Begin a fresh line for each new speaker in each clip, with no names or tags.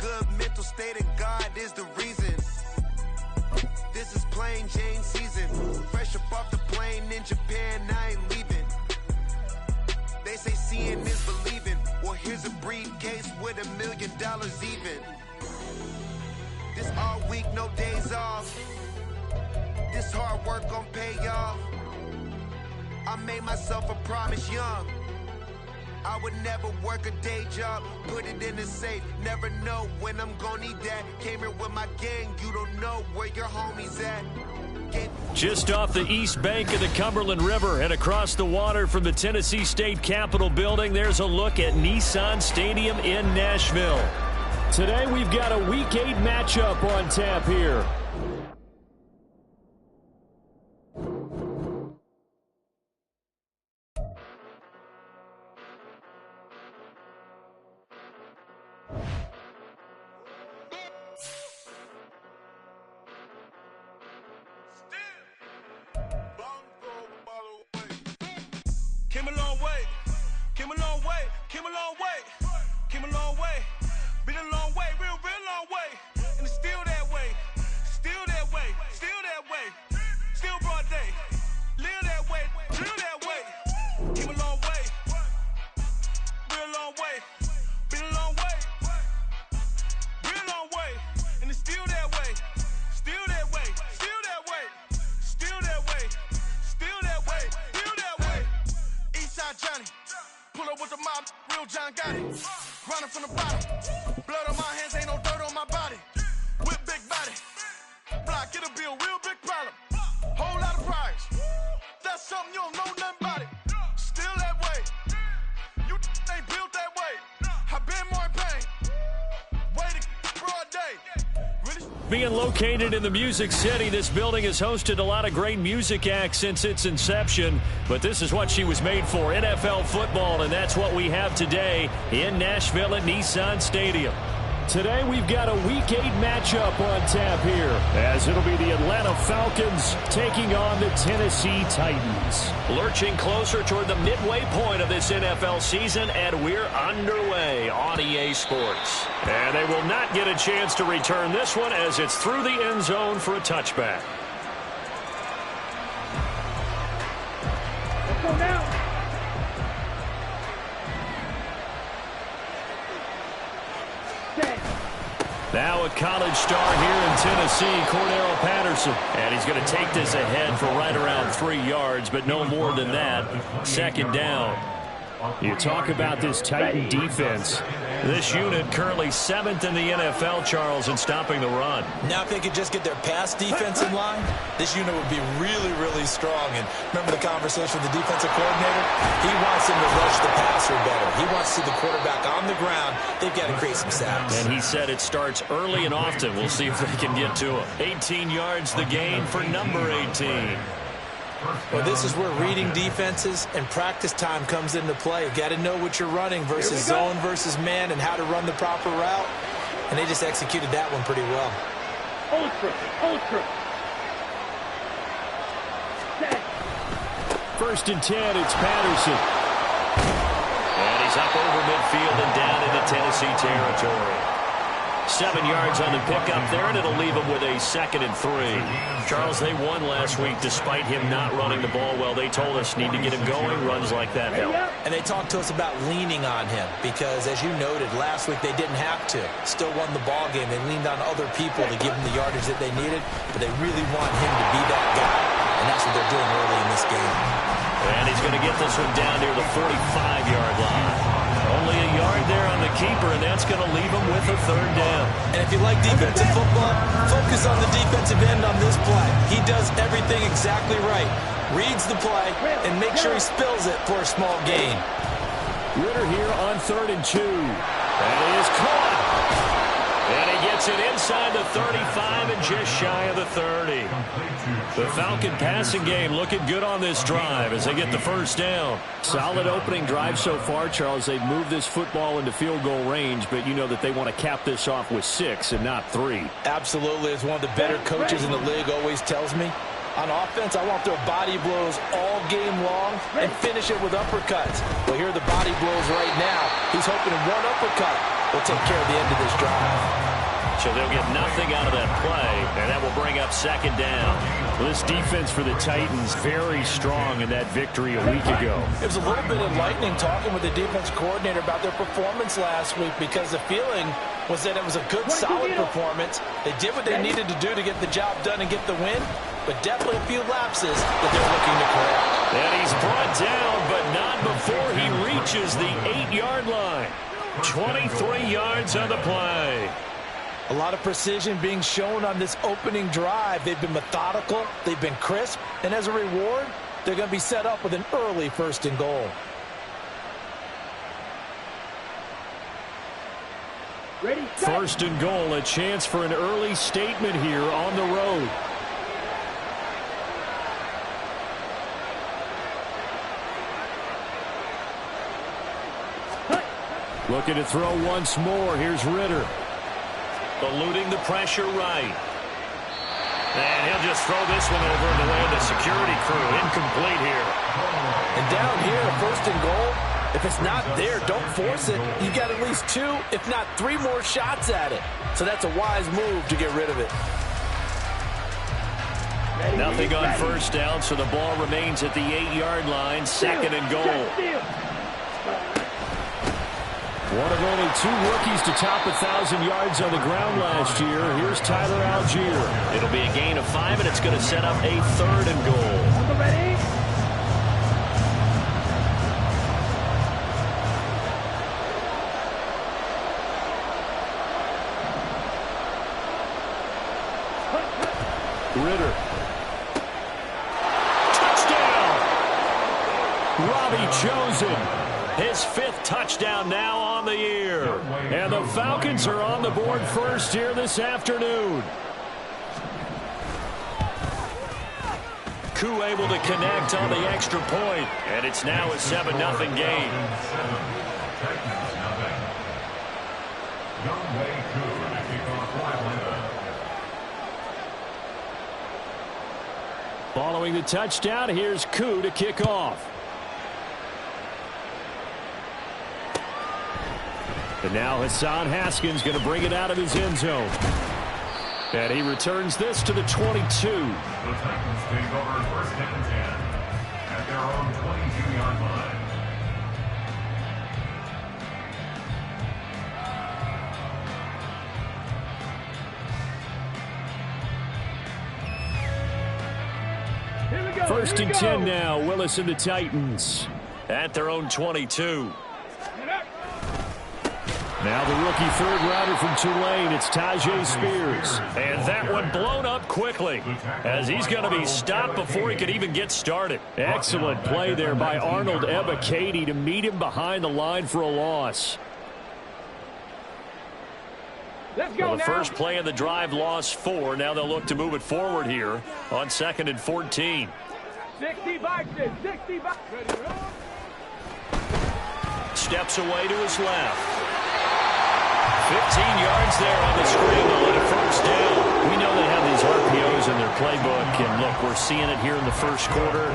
good mental state and God is the reason. This is plain Jane season. Fresh up off the plane in Japan, I ain't leaving. They say seeing is believing. Well, here's a briefcase with $1 million even. This all week, no days off. This hard work gon' pay off. I made myself a promise young. I would never work a day job, put it in the safe. Never know when I'm gonna need that. Came here with my gang, you don't know where your homies at.
Just off the east bank of the Cumberland River and across the water from the Tennessee State Capitol building, there's a look at Nissan Stadium in Nashville. Today we've got a Week 8 matchup on tap here.
Came a long way, came a long way, came a long way, came a long way, been a long way, real long way, and it's still that way, still that way, still that way, still broad day, live that way, drill that way, came a long way, real long way, been a long way, real long way, and it's still that way, still that way, still that way, still that way, still that way, still that way. Eastside Johnny, pull up with the mob, real John Gotti. Grinding from the bottom, blood on my hands, ain't no dirt on my body. Whip big body, block, get a bill, real big problem. Whole lot of priors, that's something you don't know nothing about it. Still that way, you ain't built that way. I been more in pain, waiting broad day. Really?
Being located in the Music City, this building has hosted a lot of great music acts since its inception, but this is what she was made for, NFL football, and that's what we have today in Nashville at Nissan Stadium. Today we've got a Week 8 matchup on tap here, as it'll be the Atlanta Falcons taking on the Tennessee Titans. Lurching closer toward the midway point of this NFL season, and we're underway on EA Sports. And they will not get a chance to return this one as it's through the end zone for a touchback.
Let's go now.
Now a college star here in Tennessee, Cordero Patterson. And he's going to take this ahead for right around 3 yards, but no more than that. Second down. You talk about this Titan defense. This unit currently 7th in the NFL, Charles, in stopping the run.
Now if they could just get their pass defense in line, this unit would be really, really strong. And remember the conversation with the defensive coordinator? He wants them to rush the passer better. He wants to see the quarterback on the ground. They've got to create some sacks.
And he said it starts early and often. We'll see if they can get to him. 18 yards the gain for number 18.
Well, this is where reading defenses and practice time comes into play. You got to know what you're running versus zone versus man and how to run the proper route. And they just executed that one pretty well.
Ultra.
First and 10, it's Patterson. And he's up over midfield and down into Tennessee territory. 7 yards on the pickup there, and it'll leave him with a 2nd and 3. Charles, they won last week despite him not running the ball well. They told us need to get him going. Runs like that help.
And they talked to us about leaning on him because, as you noted, last week they didn't have to. Still won the ball game. They leaned on other people to give them the yardage that they needed, but they really want him to be that guy, and that's what they're doing early in this game.
And he's going to get this one down near the 45-yard line. Only a yard there on the keeper, and that's going to leave him with a 3rd down.
And if you like defensive football, focus on the defensive end on this play. He does everything exactly right. Reads the play and make sure he spills it for a small gain.
Ritter here on 3rd and 2. That is caught. And he gets it inside the 35 and just shy of the 30. The Falcon passing game looking good on this drive as they get the 1st down. Solid opening drive so far, Charles. They've moved this football into field goal range, but you know that they want to cap this off with 6 and not 3.
Absolutely. As one of the better coaches in the league always tells me, On offense, I want their body blows all game long and finish it with uppercuts. But here are the body blows right now. He's hoping one uppercut will take care of the end of this drive.
So they'll get nothing out of that play, and that will bring up second down.
Well, this defense for the Titans very strong in that victory a week ago.
It was a little bit enlightening talking with the defense coordinator about their performance last week because the feeling was that it was a good, solid performance. They did what they needed to do to get the job done and get the win, but definitely a few lapses that they're looking to correct.
And he's brought down, but not before he reaches the 8-yard line. 23 yards on the play.
A lot of precision being shown on this opening drive. They've been methodical, they've been crisp, and as a reward, they're going to be set up with an early 1st and goal.
Ready, set.
1st and goal, a chance for an early statement here on the road. Looking to throw once more. Here's Ritter.
Eluding the pressure right. And he'll just throw this one over and land a security crew. Incomplete here.
And down here, 1st and goal, if it's not there, don't force it. You got at least 2, if not 3 more shots at it. So that's a wise move to get rid of it.
Nothing on 1st down, so the ball remains at the 8-yard line. 2nd and goal.
One of only 2 rookies to top 1,000 yards on the ground last year. Here's Tyler Algier.
It'll be a gain of 5, and it's going to set up a 3rd and goal.
Ready?
Ritter. Touchdown! Robbie Chosen.
His 5th touchdown now on the year.
And the Falcons are on the board first here this afternoon.
Koo able to connect on the extra point, and it's now a 7-0 game.
Following the touchdown, here's Koo to kick off. And now Hassan Haskins going to bring it out of his end zone. And he returns this to the 22.
The Titans take over 1st and 10 at their own 22-yard line.
Here we go.
1st and 10 now. Willis and the Titans.
At their own 22.
Now the rookie 3rd-rounder from Tulane, it's Tajay Spears.
And that one blown up quickly as he's going to be stopped before he could even get started.
Excellent play there by Arnold Ebiketie to meet him behind the line for a loss.
Let's go
Well, the
now.
first play of the drive lost 4. Now they'll look to move it forward here on 2nd and 14.
60 boxes, 60 boxes.
Steps away to his left. 15 yards there on the scramble and a 1st down.
We know they have these RPOs in their playbook, and look, we're seeing it here in the 1st quarter.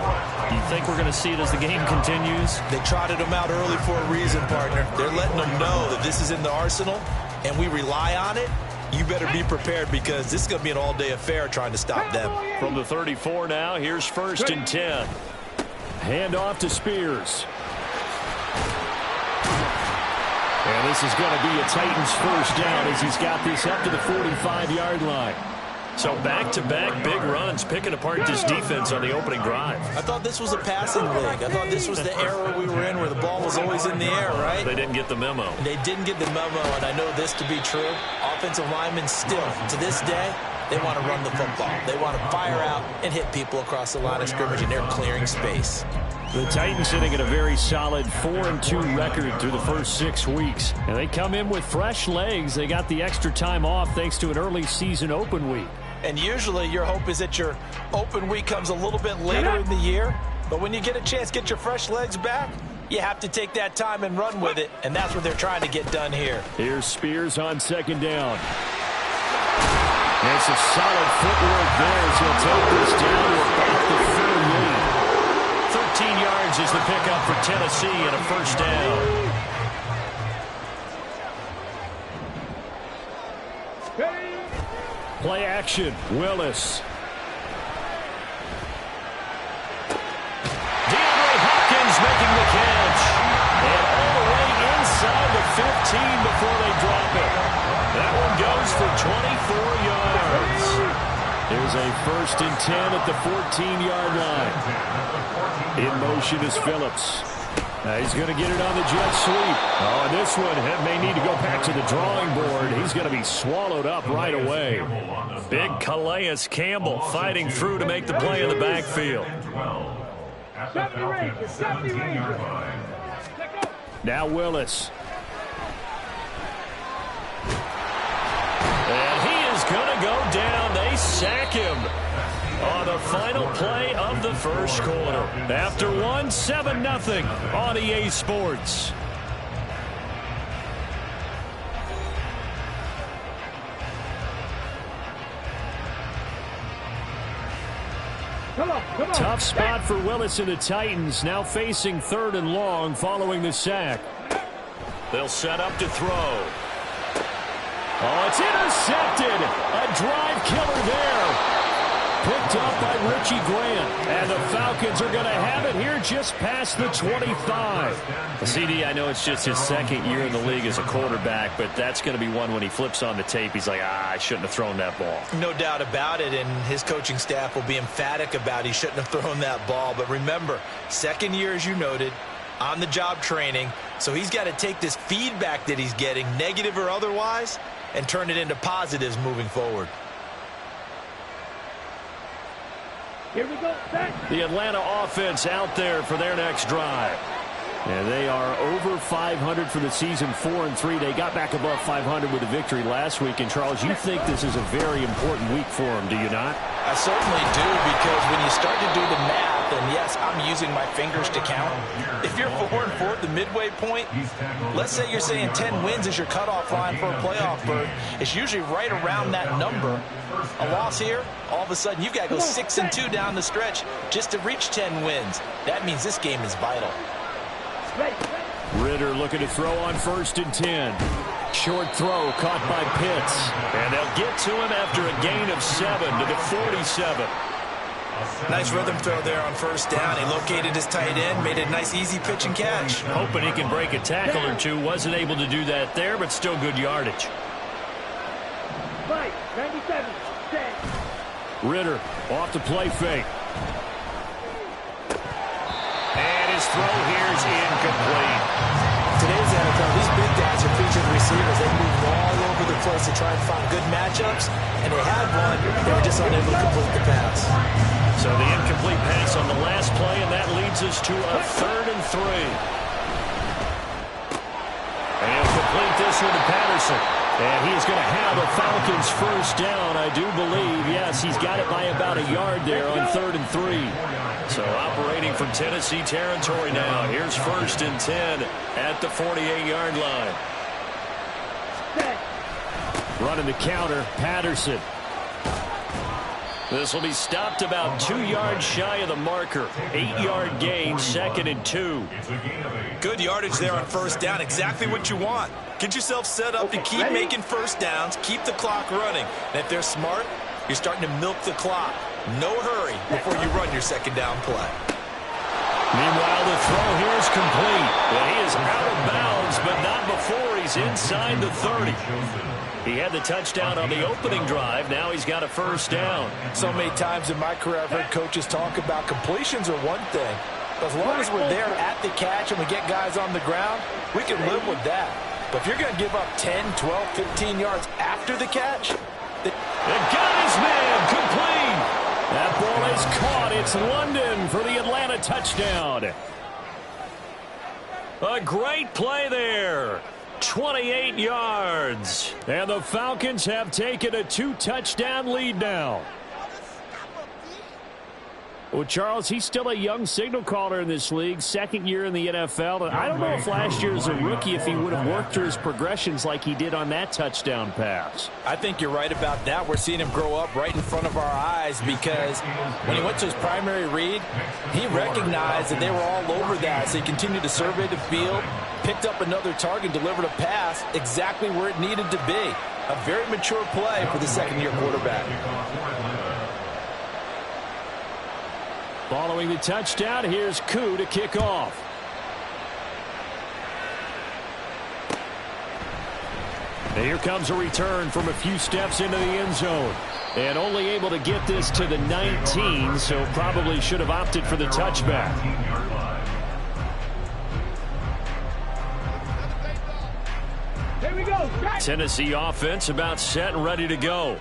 Do you think we're going to see it as the game continues?
They trotted them out early for a reason, partner. They're letting them know that this is in the arsenal, and we rely on it. You better be prepared because this is going to be an all-day affair trying to stop them.
From the 34 now, here's 1st and 10.
Hand off to Spears. And this is going to be a Titans 1st down as he's got this up to the 45-yard line.
So back-to-back big runs, picking apart this defense on the opening drive.
I thought this was a passing league. I thought this was the era we were in where the ball was always in the air, right?
They didn't get the memo.
They didn't get the memo, and I know this to be true. Offensive linemen still, to this day, they want to run the football. They want to fire out and hit people across the line of scrimmage, and they're clearing space.
The Titans sitting at a very solid 4-2 record through the first 6 weeks. And they come in with fresh legs. They got the extra time off thanks to an early season open week.
And usually your hope is that your open week comes a little bit later in the year. But when you get a chance to get your fresh legs back, you have to take that time and run with it. And that's what they're trying to get done here.
Here's Spears on 2nd down. And some solid footwork there as he'll take this down to a
pickup for Tennessee and a first down.
Play action. Willis.
Making the catch. And all the way inside the 15 before they drop it. That one goes for 24 yards. There's a 1st and 10 at the 14-yard line. In motion is Phillips. He's going to get it on the jet sweep. Oh, and this one may need to go back to the drawing board. He's going to be swallowed up right away. Big Calais Campbell fighting through to make the play in the backfield.
70 Rangers, 70 Rangers.
Now Willis.
And he is going to go down. They sack him on the final play of the first quarter. After 7-0 on EA Sports.
Come on.
Tough spot for Willis and the Titans, now facing 3rd and long following the sack.
They'll set up to throw.
Oh, it's intercepted. A drive killer there. Picked up by Richie Grant. And the Falcons are going to have it here just past the 25.
CD, I know it's just his 2nd year in the league as a quarterback, but that's going to be one when he flips on the tape. He's like, I shouldn't have thrown that ball.
No doubt about it, and his coaching staff will be emphatic about he shouldn't have thrown that ball. But remember, 2nd year, as you noted, on-the-job training, so he's got to take this feedback that he's getting, negative or otherwise, and turn it into positives moving forward.
Here we go. Set.
The Atlanta offense out there for their next drive.
And they are over 500 for the season, 4-3. They got back above 500 with a victory last week. And, Charles, you think this is a very important week for them, do you not?
I certainly do, because when you start to do the math, and yes, I'm using my fingers to count. If you're 4-4 at the midway point, let's say you're saying 10 wins is your cutoff line for a playoff berth. It's usually right around that number. A loss here, all of a sudden you've got to go 6-2 down the stretch just to reach 10 wins. That means this game is vital.
Ritter looking to throw on 1st and 10. Short throw caught by Pitts.
And they'll get to him after a gain of 7 to the 47.
Nice rhythm throw there on 1st down. He located his tight end, made a nice easy pitch and catch.
Hoping he can break a tackle or two. Wasn't able to do that there, but still good yardage.
Right, 97. Set.
Ritter off the play fake.
And his throw here is incomplete.
Today's NFL, these big guys are featured receivers. They move all over the place to try and find good matchups, and they had one. They were just unable to complete the pass.
So the incomplete pass on the last play, and that leads us to a 3rd and 3. And he'll complete this one to Patterson.
And he is going to have a Falcons first down, I do believe. Yes, he's got it by about a yard there on 3rd and 3.
So operating from Tennessee territory now. Here's 1st and 10 at the 48-yard line.
Running the counter, Patterson.
This will be stopped about 2 yards shy of the marker. 8-yard gain, 2nd and 2.
Good yardage there on 1st down. Exactly what you want. Get yourself set up to keep making 1st downs, keep the clock running. And if they're smart, you're starting to milk the clock. No hurry before you run your 2nd down play.
Meanwhile, the throw here is complete. Well, he is out of bounds, but not before he's inside the 30. He had the touchdown on the opening drive. Now he's got a 1st down.
So many times in my career, I've heard coaches talk about completions are one thing. As long as we're there at the catch and we get guys on the ground, we can live with that. But if you're going to give up 10, 12, 15 yards after the catch,
it got his man complete.
That ball is caught. It's London for the Atlanta touchdown.
A great play there. 28 yards.
And the Falcons have taken a 2-touchdown lead now. Well, Charles, he's still a young signal caller in this league, second year in the NFL. And I don't know if last year as a rookie if he would have worked through his progressions like he did on that touchdown pass.
I think you're right about that. We're seeing him grow up right in front of our eyes because when he went to his primary read, he recognized that they were all over that. So he continued to survey the field, picked up another target, delivered a pass exactly where it needed to be. A very mature play for the second-year quarterback.
Following the touchdown, here's Koo to kick off. And here comes a return from a few steps into the end zone. And only able to get this to the 19, so probably should have opted for the touchback.
Here we go.
Tennessee offense about set and ready to go.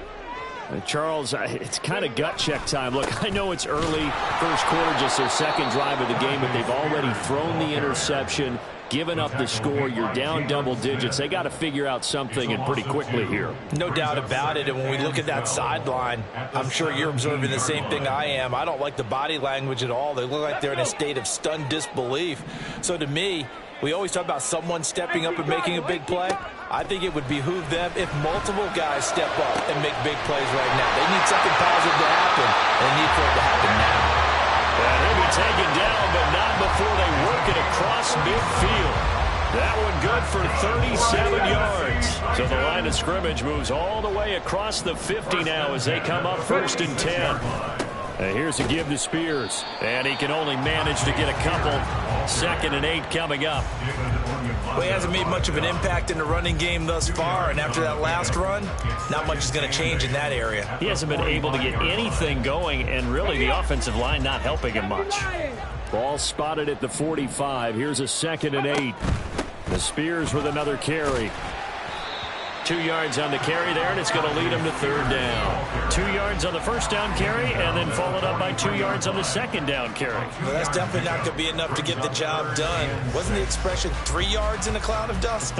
Charles, it's kind of gut check time. Look, I know it's early, first quarter, just their second drive of the game, but they've already thrown the interception, given up the score. You're down double digits. They got to figure out something, and pretty quickly here.
No doubt about it, and when we look at that sideline, I'm sure you're observing the same thing I am. I don't like the body language at all. They look like they're in a state of stunned disbelief. So to me, we always talk about someone stepping up and making a big play. I think it would behoove them if multiple guys step up and make big plays right now. They need something positive to happen, and they need for it to happen now.
And he'll be taken down, but not before they work it across midfield. That one good for 37 yards. So the line of scrimmage moves all the way across the 50 now as they come up 1st and 10. And here's a give to Spears. And he can only manage to get a couple. 2nd and 8 coming up.
Well, he hasn't made much of an impact in the running game thus far, and after that last run, not much is going to change in that area.
He hasn't been able to get anything going, and really the offensive line not helping him much. Ball spotted at the 45. Here's a 2nd and 8. The Spears with another carry. 2 yards on the carry there, and it's going to lead him to 3rd down. 2 yards on the first down carry, and then followed up by 2 yards on the 2nd down carry.
Well, that's definitely not going to be enough to get the job done. Wasn't the expression 3 yards in a cloud of dust?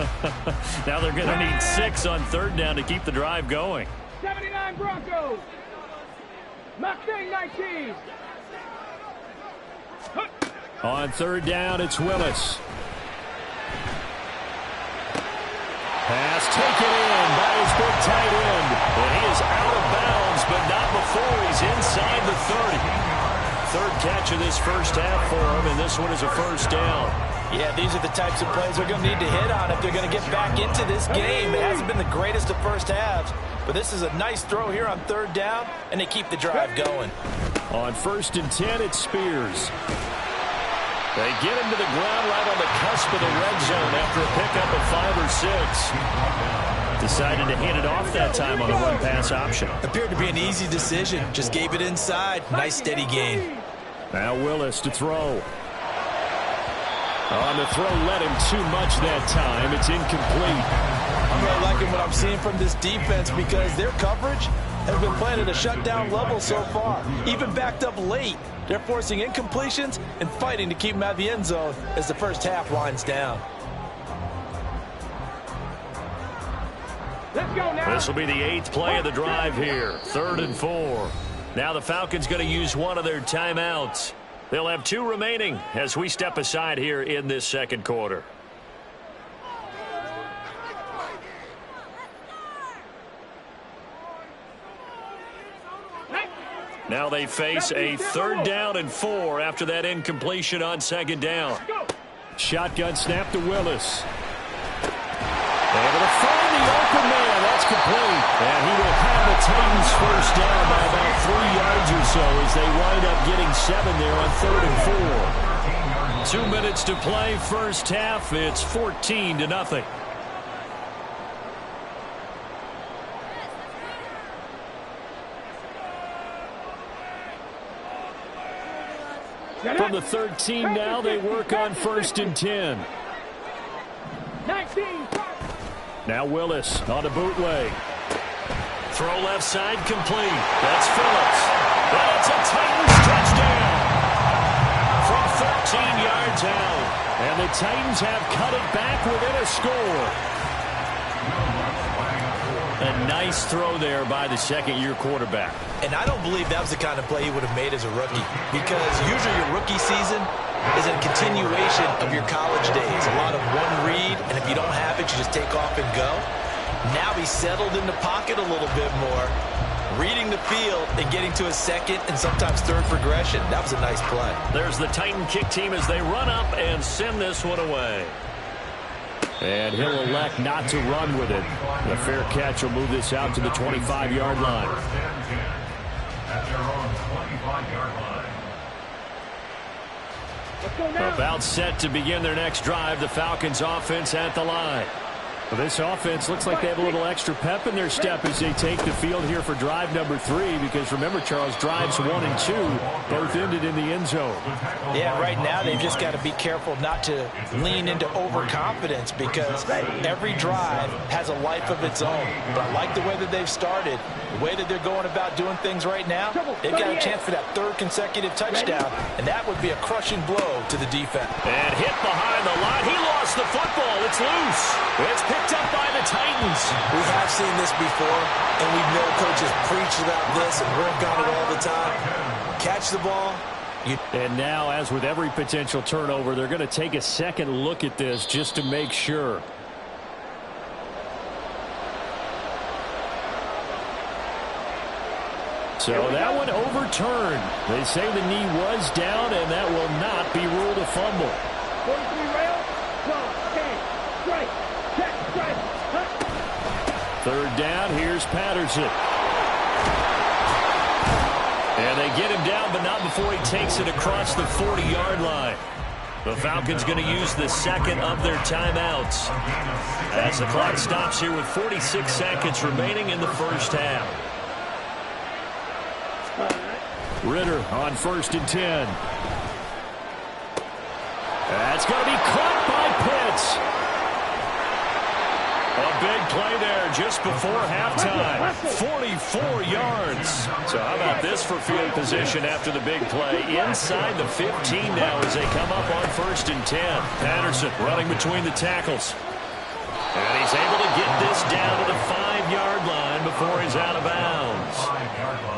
Now they're going to need 6 on 3rd down to keep the drive going.
79 Broncos. Mustang 19.
On 3rd down, it's Willis. Pass taken in by his big tight end. And he is out of bounds, but not before he's inside the 30. 3rd catch of this first half for him, and this one is a 1st down.
Yeah, these are the types of plays they're going to need to hit on if they're going to get back into this game. It hasn't been the greatest of first halves, but this is a nice throw here on 3rd down, and they keep the drive going.
On 1st and 10, it's Spears. They get him to the ground right on the cusp of the red zone after a pickup of 5 or 6. Decided to hand it off that time on the run-pass option.
Appeared to be an easy decision. Just gave it inside. Nice, steady gain.
Now Willis to throw. On the throw, led him too much that time. It's incomplete.
I'm really liking what I'm seeing from this defense because their coverage has been playing at a shutdown level so far. Even backed up late. They're forcing incompletions and fighting to keep them out of the end zone as the first half winds down.
Let's go now.
This will be the 8th play of the drive here. 3rd and 4. Now the Falcons going to use one of their timeouts. They'll have 2 remaining as we step aside here in this 2nd quarter. Now they face a 3rd down and 4 after that incompletion on 2nd down. Shotgun snap to Willis. Able to find the open man. That's complete. And he will have the Titans first down by about 3 yards or so as they wind up getting 7 there on 3rd and 4. 2 minutes to play first half. It's 14-0. From the 13 now, they work on 1st and 10.
19.
Now Willis on a bootleg. Throw left side complete. That's Phillips. That's a Titans touchdown from 13 yards out. And the Titans have cut it back within a score.
A nice throw there by the second-year quarterback.
And I don't believe that was the kind of play he would have made as a rookie, because usually your rookie season is a continuation of your college days. A lot of one read, and if you don't have it, you just take off and go. Now he's settled in the pocket a little bit more, reading the field and getting to a second and sometimes third progression. That was a nice play.
There's the Titan kick team as they run up and send this one away. And he'll elect not to run with it. The fair catch will move this out to the 25-yard line.
At their own 25-yard line.
Let's go now.
About set to begin their next drive. The Falcons offense at the line.
Well, this offense looks like they have a little extra pep in their step as they take the field here for drive number 3, because remember, Charles, drives 1 and 2 both ended in the end zone.
Yeah, right now they've just got to be careful not to lean into overconfidence, because every drive has a life of its own. But I like the way that they've started, the way that they're going about doing things right now. They've got a chance for that 3rd consecutive touchdown, and that would be a crushing blow to the defense.
And hit behind the line. He lost the football. It's loose. It's picked up by the Titans.
We have seen this before, and we know coaches preach about this and work on it all the time. Catch the ball.
And now, as with every potential turnover, they're going to take a second look at this just to make sure. So that one overturned. They say the knee was down, and that will not be ruled a fumble.
43 rail. Cross. Stand. Strike. Check. Strike. Hut.
3rd down. Here's Patterson.
And they get him down, but not before he takes it across the 40-yard line. The Falcons going to use the second of their timeouts as the clock stops here with 46 seconds remaining in the first half.
Ritter on 1st and 10. That's going to be caught by Pitts.
A big play there just before halftime. 44 yards. So how about this for field position after the big play? Inside the 15 now as they come up on 1st and 10. Patterson running between the tackles. And he's able to get this down to the 5-yard line before he's out of bounds.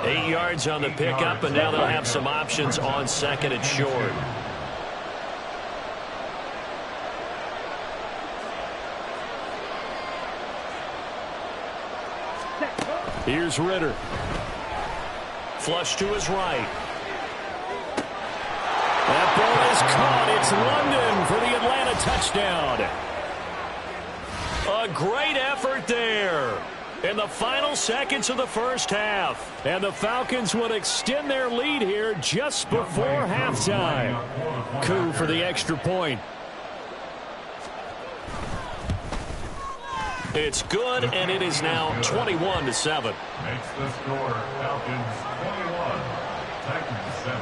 8 yards on the pickup, and now they'll have some options on 2nd and short.
Here's Ritter.
Flush to his right.
That ball is caught. It's London for the Atlanta touchdown.
A great effort there in the final seconds of the first half.
And the Falcons will extend their lead here just before halftime. Coup for the extra point.
It's good, and it is now 21-7.
Makes the score Falcons 21, Titans 7.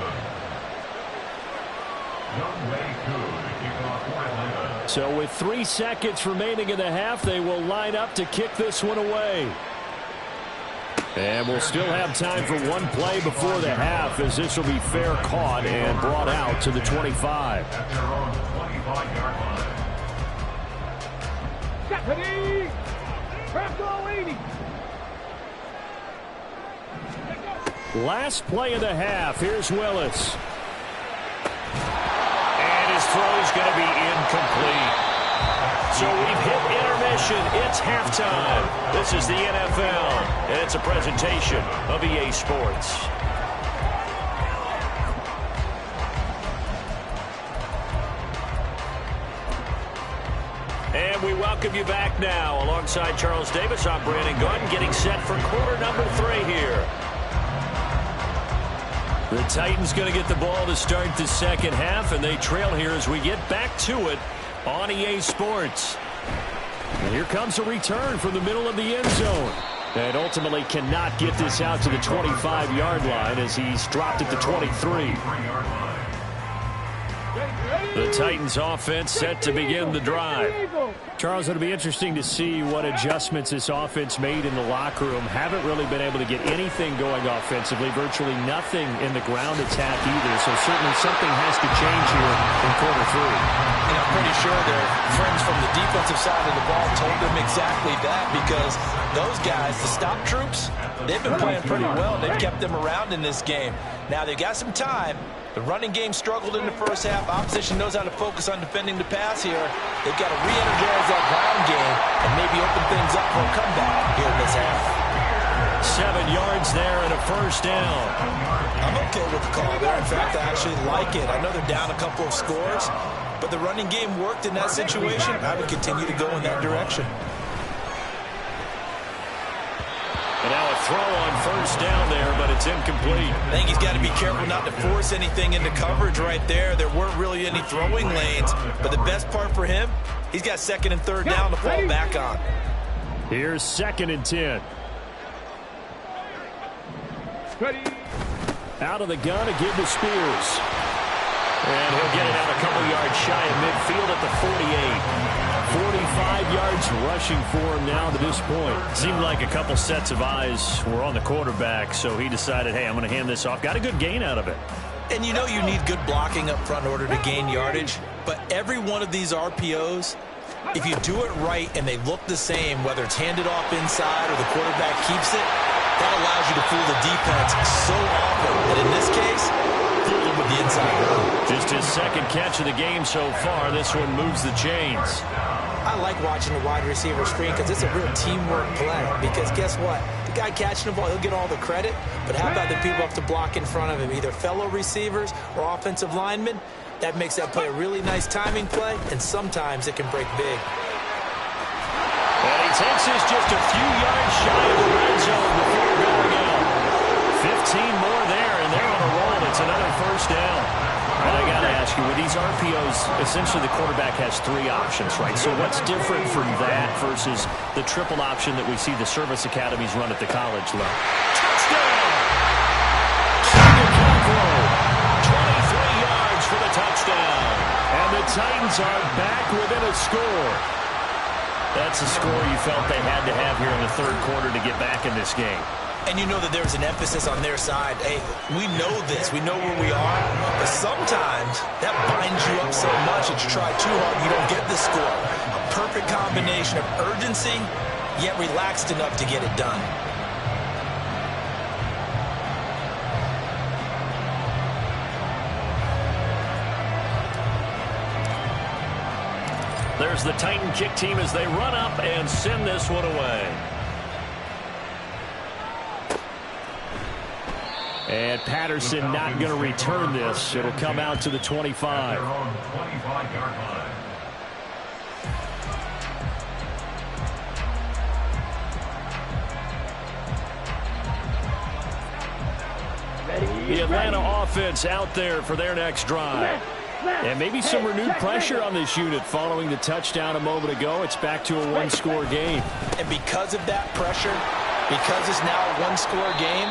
Young Wei Koo to kick off for Atlanta.
So with 3 seconds remaining in the half, they will line up to kick this one away. And we'll still have time for one play before the half, as this will be fair caught and brought out to the 25.
At their own 25-yard line.
Deputy! Bronco 80!
Last play of the half. Here's Willis.
And his throw is going to be incomplete. So we've hit intermission. It's halftime. This is the NFL, and it's a presentation of EA Sports. And we welcome you back now. Alongside Charles Davis, I'm Brandon Gordon, getting set for quarter number 3 here. The Titans going to get the ball to start the second half, and they trail here as we get back to it on EA Sports.
And here comes a return from the middle of the end zone. And ultimately cannot get this out to the 25-yard line as he's dropped at the 23.
The Titans offense set to begin the drive.
Charles, it'll be interesting to see what adjustments this offense made in the locker room. Haven't really been able to get anything going offensively, virtually nothing in the ground attack either. So certainly something has to change here in quarter 3.
And I'm pretty sure their friends from the defensive side of the ball told them exactly that, because those guys, the stop troops, they've been playing pretty well. They've kept them around in this game. Now they've got some time. The running game struggled in the first half. Opposition knows how to focus on defending the pass here. They've got to re-energize that ground game and maybe open things up for a comeback here in this half.
7 yards there and a first down.
I'm okay with the call there. In fact, I actually like it. I know they're down a couple of scores, but the running game worked in that situation. I would continue to go in that direction.
And now a throw on first down there, but it's incomplete.
I think he's got to be careful not to force anything into coverage right there. There weren't really any throwing lanes, but the best part for him, he's got 2nd and 3rd down to fall back on.
Here's 2nd and 10. Out of the gun to give to Spears.
And he'll get it out a couple yards shy of midfield at the 48. 45 yards rushing for him now to this point. Seemed like a couple sets of eyes were on the quarterback, so he decided, hey, I'm going to hand this off. Got a good gain out of it.
And you know you need good blocking up front in order to gain yardage, but every one of these RPOs, if you do it right and they look the same, whether it's handed off inside or the quarterback keeps it, that allows you to fool the defense so often that in this case, fool them with the inside run.
Just his 2nd catch of the game so far. This one moves the chains.
I like watching the wide receiver screen because it's a real teamwork play. Because guess what? The guy catching the ball, he'll get all the credit. But how about the people up to block in front of him, either fellow receivers or offensive linemen? That makes that play a really nice timing play, and sometimes it can break big.
And he takes this just a few yards shy of the red zone before going out. 15 more there, and they're on a roll. It's another first down. And I got to ask you, with these RPOs, essentially the quarterback has 3 options, right? So what's different from that versus the triple option that we see the service academies run at the college level? Touchdown! 23 yards for the touchdown.
And the Titans are back within a score.
That's a score you felt they had to have here in the 3rd quarter to get back in this game.
And you know that there's an emphasis on their side. Hey, we know this. We know where we are. But sometimes that binds you up so much that you try too hard, you don't get the score. A perfect combination of urgency, yet relaxed enough to get it done.
There's the Titan kick team as they run up and send this one away.
And Patterson not going to return this. It'll come out to the 25. The Atlanta offense out there for their next drive. And maybe some renewed pressure on this unit following the touchdown a moment ago. It's back to a 1-score game.
And because of that pressure, because it's now a 1-score game,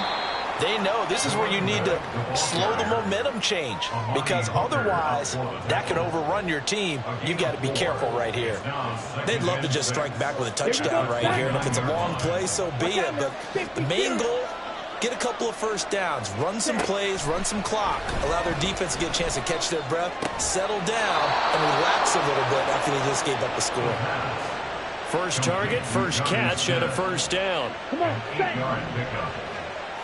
they know this is where you need to slow the momentum change, because otherwise that can overrun your team. You've got to be careful right here. They'd love to just strike back with a touchdown right here, and if it's a long play, so be it. But the main goal, get a couple of first downs, run some plays, run some clock, allow their defense to get a chance to catch their breath, settle down, and relax a little bit after they just gave up a score.
First target, first catch, and a first down.
Come on, set.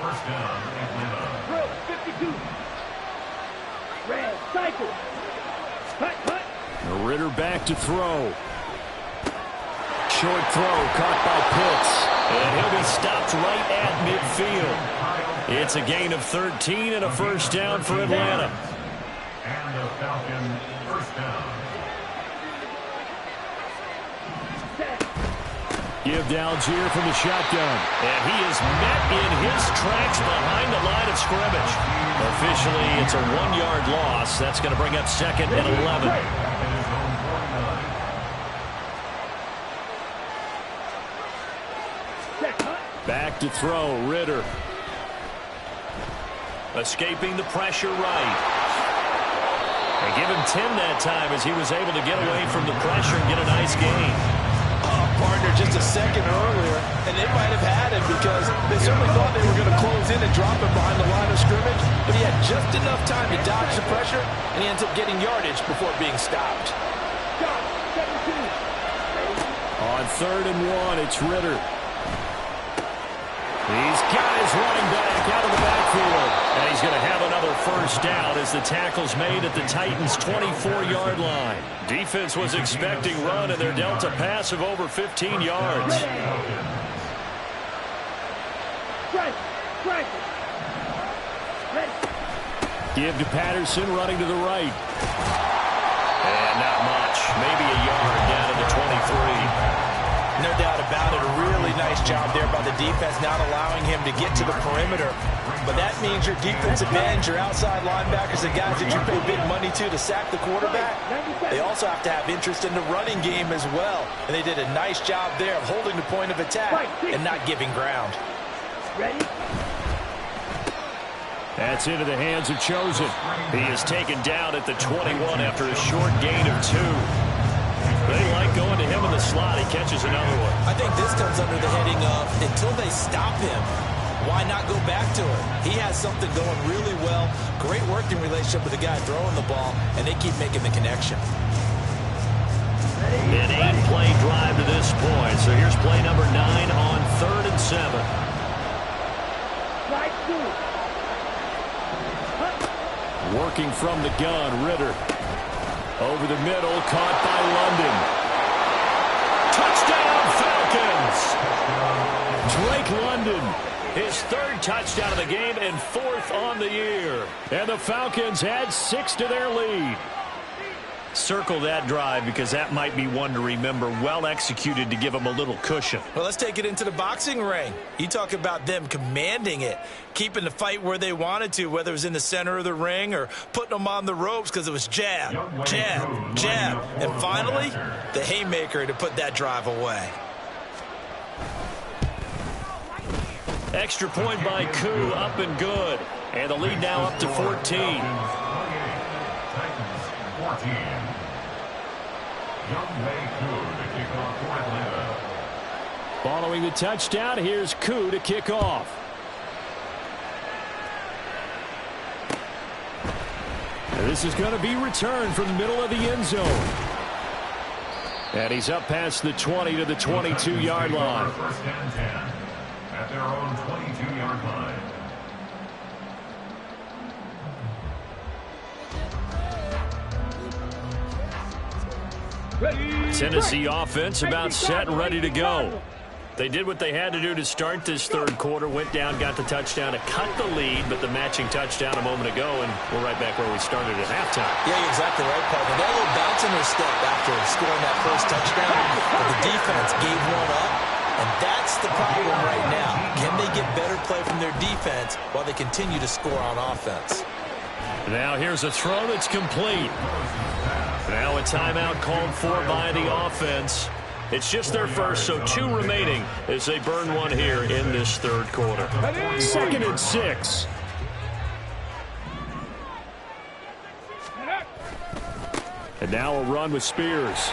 First down, Atlanta.
Throw, 52. Red, cycle. Cut.
Ritter back to throw. Short throw caught by Pitts.
And he'll be stopped right at midfield. It's a gain of 13 and a first down for Atlanta.
And the Falcon first down.
Give to Algier from the shotgun.
And he is met in his tracks behind the line of scrimmage. Officially, it's a 1-yard loss. That's going to bring up 2nd and 11.
Back to throw, Ritter.
Escaping the pressure right. They give him 10 that time as he was able to get away from the pressure and get a nice gain.
Partner just a second earlier, and they might have had him because they certainly thought they were going to close in and drop him behind the line of scrimmage, but he had just enough time to dodge the pressure, and he ends up getting yardage before being stopped.
On 3rd and 1, it's Ritter. He's got his running back out of the backfield. And he's going to have another first down as the tackle's made at the Titans' 24-yard line. Defense was expecting run, and they're dealt a pass of over 15 yards. Give to Patterson, running to the right. And not much. Maybe a yard down to the 23.
No doubt about it. A really nice job there by the defense, not allowing him to get to the perimeter. But that means your defensive ends, your outside linebackers, the guys that you pay big money to sack the quarterback, they also have to have interest in the running game as well. And they did a nice job there of holding the point of attack and not giving ground.
Ready?
That's into the hands of Chosen. He is taken down at the 21 after a short gain of 2. They like going to him in the slot. He catches another one.
I think this comes under the heading of until they stop him, why not go back to him? He has something going really well. Great working relationship with the guy throwing the ball, and they keep making the connection.
An 8-play drive to this point. So here's play number 9 on 3rd and 7.
Right two.
Working from the gun, Ritter. Over the middle, caught by London. Touchdown, Falcons! Drake London, his 3rd touchdown of the game and 4th on the year. And the Falcons add 6 to their lead.
Circle that drive because that might be one to remember. Well executed to give them a little cushion.
Well, let's take it into the boxing ring. You talk about them commanding it, keeping the fight where they wanted to, whether it was in the center of the ring or putting them on the ropes because it was jab, jab, jab. And finally, the haymaker to put that drive away.
Extra point by Koo, up and good. And the lead now up to 14.
Following the touchdown, here's Koo to kick off. And this is going to be returned from the middle of the end zone. And he's up past the 20 to the 22-yard line.
First and 10 at their own 22-yard line.
Tennessee offense about set and ready to go. They did what they had to do to start this 3rd quarter. Went down, got the touchdown to cut the lead, but the matching touchdown a moment ago, and we're right back where we started at halftime.
Yeah, you're exactly right, partner. They had a little bounce in their step after scoring that first touchdown, but the defense gave one up, and that's the problem right now. Can they get better play from their defense while they continue to score on offense?
Now here's a throw that's complete. Now a timeout called for by the offense. It's just their first, so 2 remaining as they burn one here in this 3rd quarter.
2nd and 6. And now a run with Spears.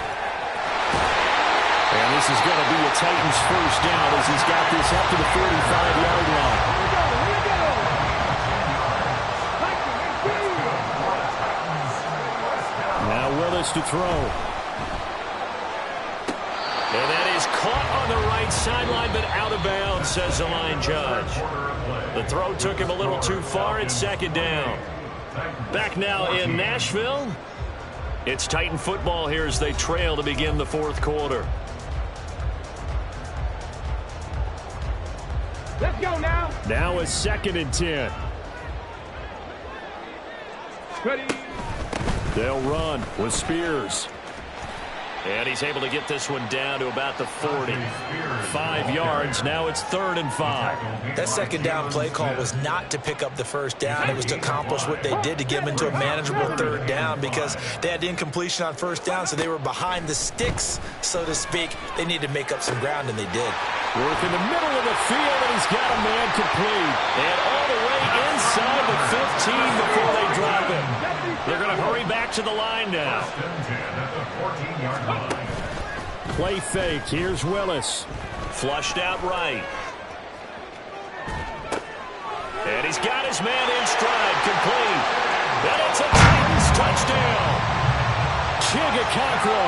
And this is going to be a Titans first down as he's got this up to the 45-yard line. Now Willis to throw.
And that is caught on the right sideline, but out of bounds, says the line judge. The throw took him a little too far. It's 2nd down. Back now in Nashville. It's Titan football here as they trail to begin the 4th quarter.
Let's go now.
Now a 2nd and 10.
Ready.
They'll run with Spears.
And he's able to get this one down to about the 40. 5 yards. Now it's 3rd and 5.
That 2nd down play call was not to pick up the first down. It was to accomplish what they did to get them into a manageable 3rd down because they had incompletion on 1st down, so they were behind the sticks, so to speak. They needed to make up some ground, and they did.
Work in the middle of the field, and he's got a man complete.
And all the way inside the 15 before they drop him. They're going to hurry back to the line now.
Play fake. Here's Willis.
Flushed out right. And he's got his man in stride, complete. And it's a Titans touchdown. Chigakonkwo,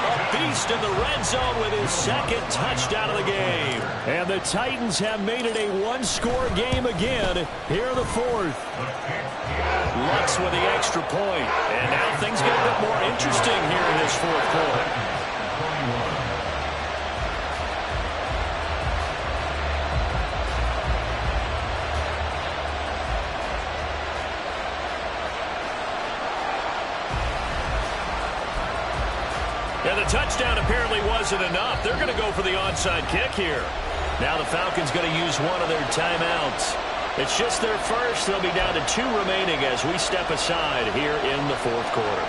a beast in the red zone with his second touchdown of the game.
And the Titans have made it a one-score game again here in the fourth.
Lux with the extra point. And now things get a bit more interesting here in this fourth quarter. Yeah, the touchdown apparently wasn't enough. They're going to go for the onside kick here. Now the Falcons going to use one of their timeouts. It's just their first. They'll be down to 2 remaining as we step aside here in the fourth quarter.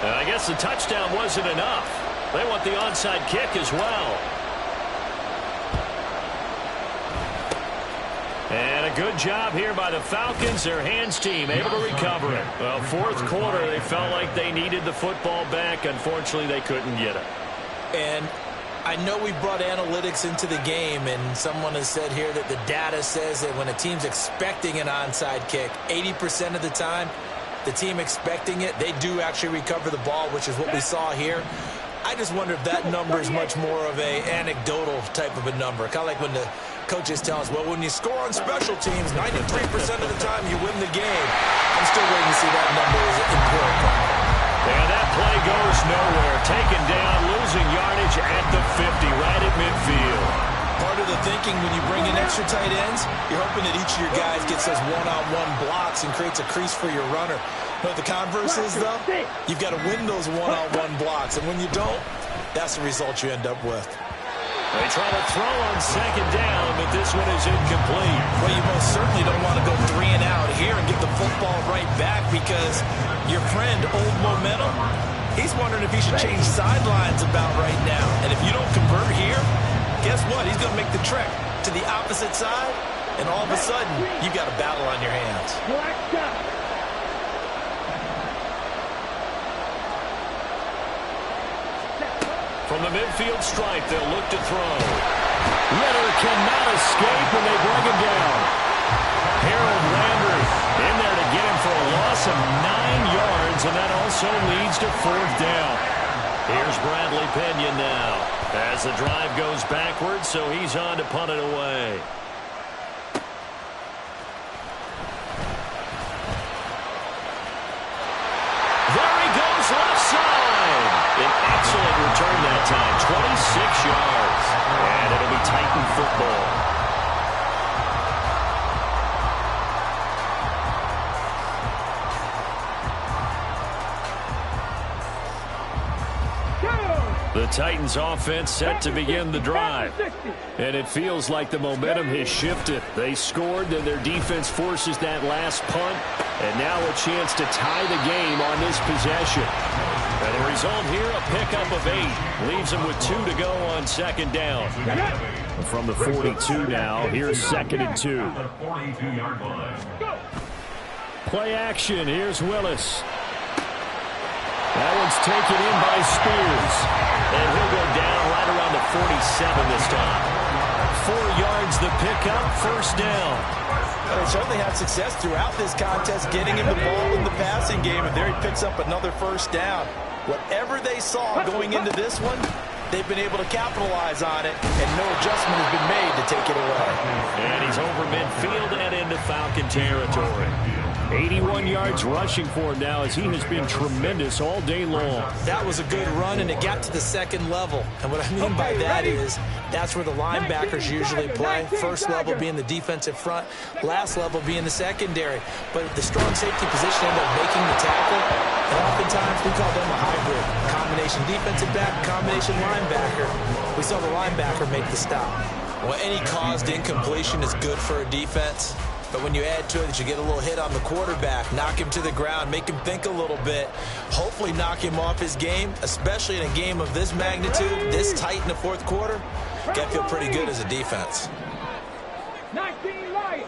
And I guess the touchdown wasn't enough. They want the onside kick as well. And a good job here by the Falcons. Their hands team able to recover it. Well, fourth quarter, they felt like they needed the football back. Unfortunately, they couldn't get it.
And I know we brought analytics into the game, and someone has said here that the data says that when a team's expecting an onside kick, 80% of the time, the team expecting it, they do actually recover the ball, which is what we saw here. I just wonder if that number is much more of a anecdotal type of a number. Kind of like when the coaches tell us, well, when you score on special teams, 93% of the time you win the game. I'm still waiting to see that number is important.
And that play goes nowhere. Taken down, losing yardage at the 50, right at midfield.
Part of the thinking when you bring in extra tight ends, you're hoping that each of your guys gets those one-on-one blocks and creates a crease for your runner. But the converse is, though, you've got to win those one-on-one blocks. And when you don't, that's the result you end up with.
They try to throw on second down, but this one is incomplete.
Well, you most certainly don't want to go 3 and out here and get the football right back because your friend, Old Momentum, he's wondering if he should change sidelines about right now. And if you don't convert here, guess what? He's going to make the trek to the opposite side, and all of a sudden, you've got a battle on your hands.
From the midfield stripe, they'll look to throw. Ritter cannot escape, and they bring him down. Harold Landry in there to get him for a loss of 9 yards, and that also leads to 4th down. Here's Bradley Pinion now as the drive goes backwards, so he's on to punt it away. There he goes, left side. An excellent return that time, 26 yards. And it'll be Titan football. The Titans offense set to begin the drive. And it feels like the momentum has shifted. They scored, then their defense forces that last punt. And now a chance to tie the game on this possession. And the result here, a pickup of 8. Leaves them with 2 to go on second down. From the 42 now, here's 2nd and 2. Play action, here's Willis. That one's taken in by Spears. And he'll go down right around the 47 this time. 4 yards the pickup, 1st down.
They certainly had success throughout this contest getting him the ball in the passing game, and there he picks up another 1st down. Whatever they saw going into this one, they've been able to capitalize on it, and no adjustment has been made to take it away.
And he's over midfield and into Falcon territory. 81 yards rushing for him now as he has been tremendous all day long.
That was a good run, and it got to the 2nd level. And what I mean by that is that's where the linebackers usually play. First level being the defensive front, last level being the secondary. But the strong safety position ended up making the tackle, and oftentimes we call them a hybrid. Combination defensive back, combination linebacker. We saw the linebacker make the stop. Well, any caused incompletion is good for a defense. But when you add to it that you get a little hit on the quarterback, knock him to the ground, make him think a little bit, hopefully knock him off his game, especially in a game of this magnitude, this tight in the 4th quarter, got to feel pretty good as a defense.
19 Lions.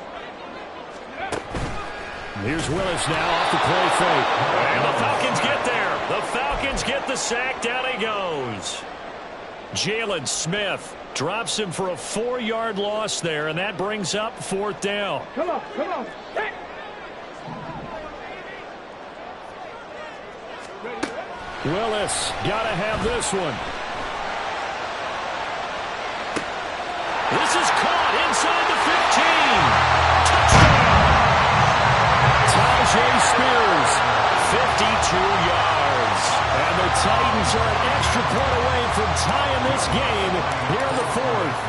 Here's Willis now off the play fake.
And the Falcons get there. The Falcons get the sack. Down he goes. Jalen Smith drops him for a 4-yard loss there, and that brings up 4th down.
Come on, come on. Hey.
Willis, gotta have this one.
This is caught inside the 15. Touchdown!
Tajay Spears,
52 yards.
and the Titans are an extra point away from tying this game here in the fourth.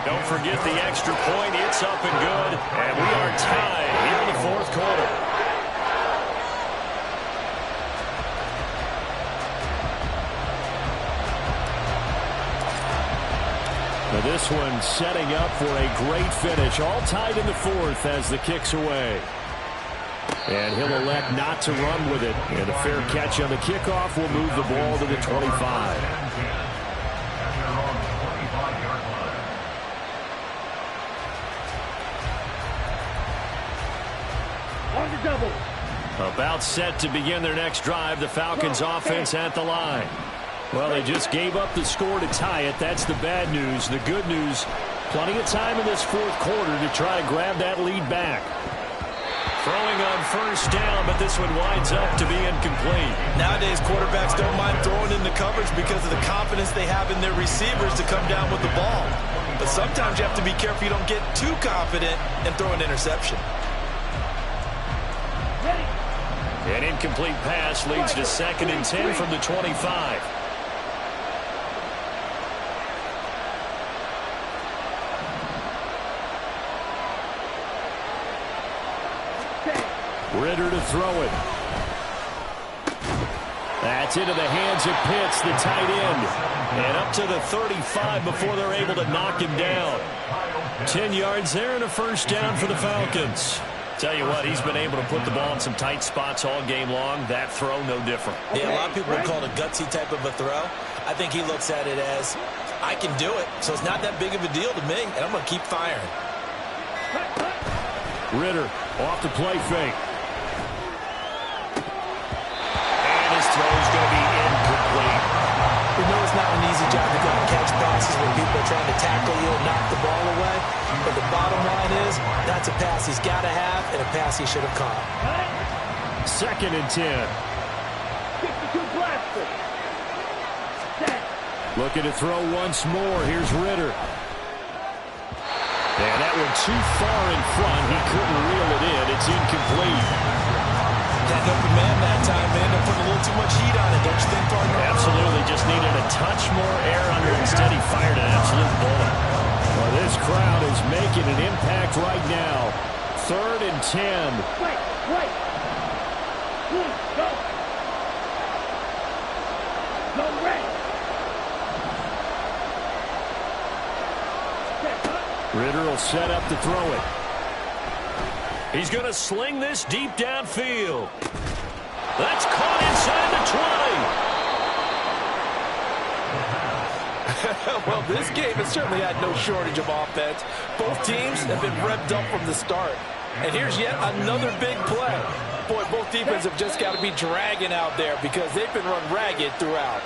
Don't forget the extra point. It's up and good. And we are tied here in the fourth quarter.
Now this one setting up for a great finish. All tied in the fourth as the kick's away. And he'll elect not to run with it. And a fair catch on the kickoff will move the ball to the 25.
Double.
About set to begin their next drive. The Falcons offense at the line.
Well, they just gave up the score to tie it. That's the bad news. The good news, plenty of time in this fourth quarter to try to grab that lead back.
Throwing on first down, but this one winds up to be incomplete.
Nowadays, quarterbacks don't mind throwing in the coverage because of the confidence they have in their receivers to come down with the ball. But sometimes you have to be careful you don't get too confident and throw an interception.
An incomplete pass leads to 2nd and 10 from the 25.
Ritter to throw it. That's into the hands of Pitts, the tight end.
And up to the 35 before they're able to knock him down. 10 yards there and a first down for the Falcons. Tell you what, he's been able to put the ball in some tight spots all game long. That throw, no different.
Yeah, a lot of people would call it a gutsy type of a throw. I think he looks at it as, I can do it, so it's not that big of a deal to me, and I'm going to keep firing.
Ritter off the play fake.
And his throw's going to be incomplete.
We know it's not an easy job to go and catch passes when people are trying to tackle you and knock the ball away. But the bottom line is, that's a pass he's got to have and a pass he should have caught.
2nd and 10.
62 blaster.
Looking to throw once more. Here's Ritter. And that one too far in front. He couldn't reel it in. It's incomplete.
That open man that time, man. They're putting a little too much heat on it, don't you think, partner?
Absolutely. Just needed a touch more air under it. Instead, he fired an absolute bullet.
Well, this crowd is making an impact right now. 3rd and 10.
Wait. Go. Go red.
Ritter will set up to throw it.
He's going to sling this deep downfield. That's caught inside the 20.
Well, this game has certainly had no shortage of offense. Both teams have been revved up from the start. And here's yet another big play. Boy, both defenses have just got to be dragging out there because they've been run ragged throughout.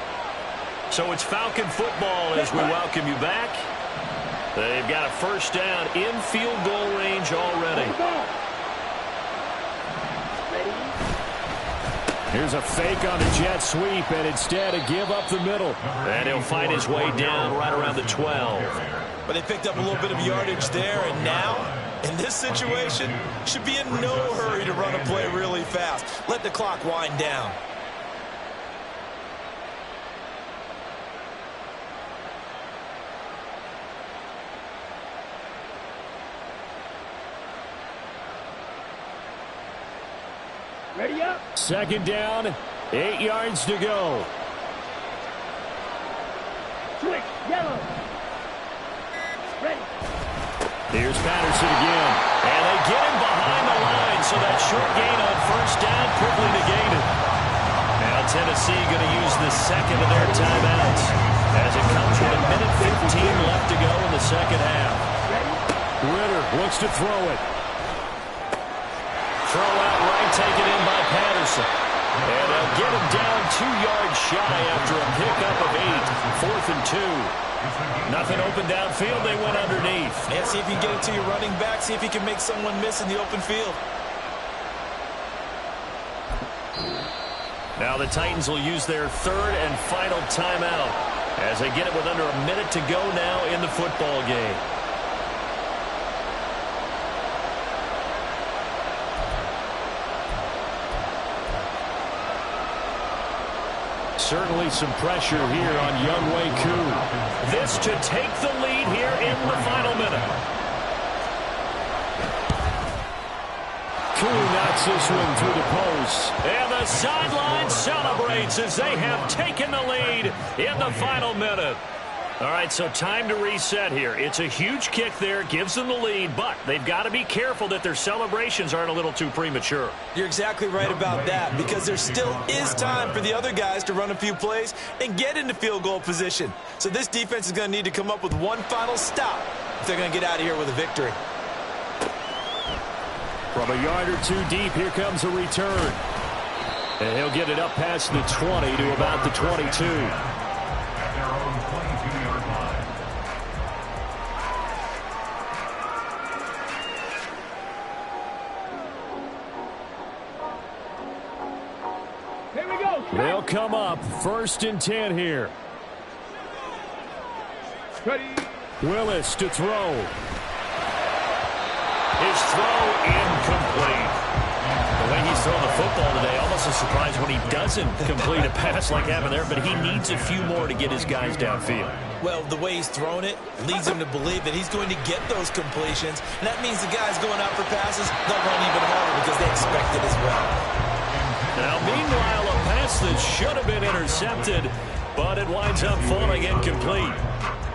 So it's Falcon football as we welcome you back. They've got a first down in field goal range already.
Here's a fake on a jet sweep, and instead a give up the middle.
And he'll find his way down right around the 12.
But they picked up a little bit of yardage there, and now, in this situation, should be in no hurry to run a play really fast. Let the clock wind down.
Ready up.
2nd down, 8 yards to go.
Switch. Yellow. Ready.
Here's Patterson again.
And they get him behind the line, so that short gain on first down quickly negated. Now Tennessee going to use the second of their timeouts as it comes with a minute 15 left to go in the second half.
Ritter looks to throw it.
Throw out right, taken in by Patterson. And they'll get him down 2 yards shy after a pickup of 8. 4th and 2. Nothing open downfield. They went underneath.
And see if you can get it to your running back. See if you can make someone miss in the open field.
Now the Titans will use their third and final timeout as they get it with under a minute to go now in the football game.
Certainly some pressure here on Younghoe Koo.
This to take the lead here in the final minute.
Koo knocks this one through the post.
And the sideline celebrates as they have taken the lead in the final minute. All right, so time to reset here. It's a huge kick there, gives them the lead, but they've got to be careful that their celebrations aren't a little too premature.
You're exactly right about that, because there still is time for the other guys to run a few plays and get into field goal position. So this defense is going to need to come up with one final stop if they're going to get out of here with a victory.
From a yard or two deep, here comes a return. And he'll get it up past the 20 to about the 22.
At their own 22-yard line.
Here we go.
They'll come up 1st and 10 here.
Ready.
Willis to throw.
His throw incomplete. The way he's throwing the football today, almost a surprise when he doesn't complete a pass like happened there, but he needs a few more to get his guys downfield.
Well, the way he's thrown it leads him to believe that he's going to get those completions, and that means the guys going out for passes, they'll run even harder because they expect it as well.
Now, meanwhile, a pass that should have been intercepted, but it winds up falling incomplete.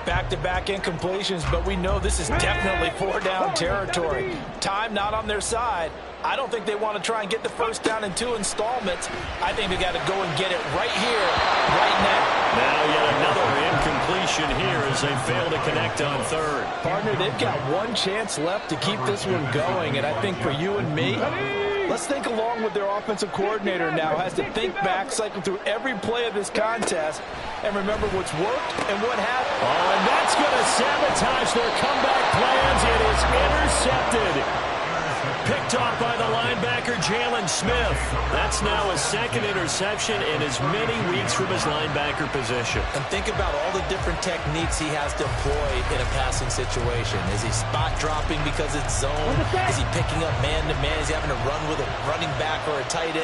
Back-to-back incompletions, but we know this is definitely 4-down territory. Time not on their side. I don't think they want to try and get the first down in 2 installments. I think they got to go and get it right here, right now.
Now yet another incompletion here as they fail to connect on third.
Partner, they've got one chance left to keep this one going, and I think for you and me, let's think along with their offensive coordinator now. Has to think back, cycle through every play of this contest, and remember what's worked and what hasn't.
Oh, and that's going to sabotage their comeback plans. It is intercepted.
Picked off by the linebacker, Jalen Smith. That's now his second interception in as many weeks from his linebacker position.
And think about all the different techniques he has to employ in a passing situation. Is he spot dropping because it's zone? Is he picking up man-to-man? Is he having to run with a running back or a tight end?